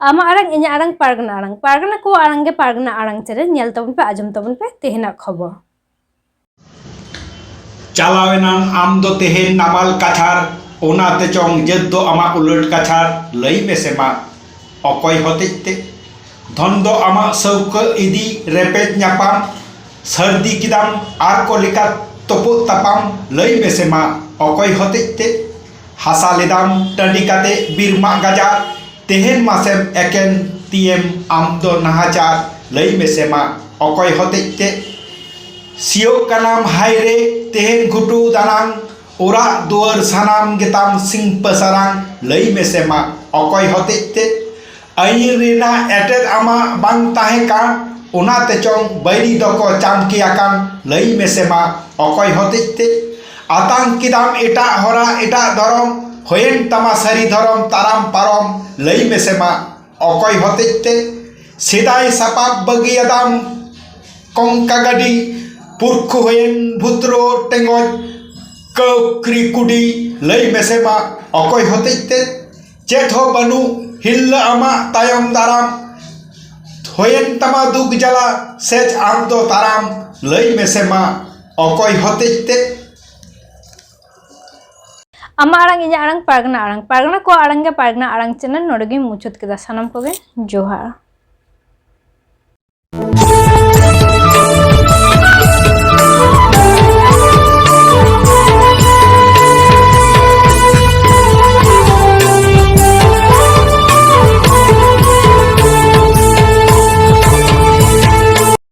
आमा आड़ांग इᱧ आड़ांग पारगना को आड़ांग गे पारगना आड़ांग चेरे नेल तबन पे आजम तबन पे तेहेना खबर चालावेनान आम दो तेहेन नामाल काछार ओनाते चोंग जद दो आमा उलट काछार लई मेसेमा अकय हतेते धन दो आमा सौक इदी रेपेट न्यापाम सर्दी किदाम आर को लेका तोपो तापाम लई मेसेमा अकय हतेते हासा लेदाम टंडिकाते बिरमा गाजार तेहेन मासेम एकेन तीएम आम दो नाहाचार लई मेसेमा अकय हतेते सियो कानाम हायरे तेहेन घुटू दानांग ओरा दुआर सानाम गेताम सिंह पसारांग लई मेसेमा अकय हतेते आइन रेना एटेद आमा बांग ताहे कान ओना तेचोंग बैरी दको चामकिया कान लई मेसेमा अकय हतेते आतांग किदाम एटा हरा एटा धरम होयेन तमा सारी धरम ताराम पारम लई मेसेमा अकय हतेते सेदाय सापाब बगियादाम कंका गाडी पुरखु होयेन भुत्रो टेंगोज कौक्री कुडी लई मेसेमा अकय हतेते चेत हो बनु हिल आमा तायम दाराम होयेन तमा दुग जला सेज आम दो ताराम लई मेसेमा अकय हतेते आमा आड़ांग इᱧ आड़ांग पारगना को आड़ांग गे पारगना आड़ांग चैनल नोडे गे मुचाद केदा सानाम कोगे जोहार।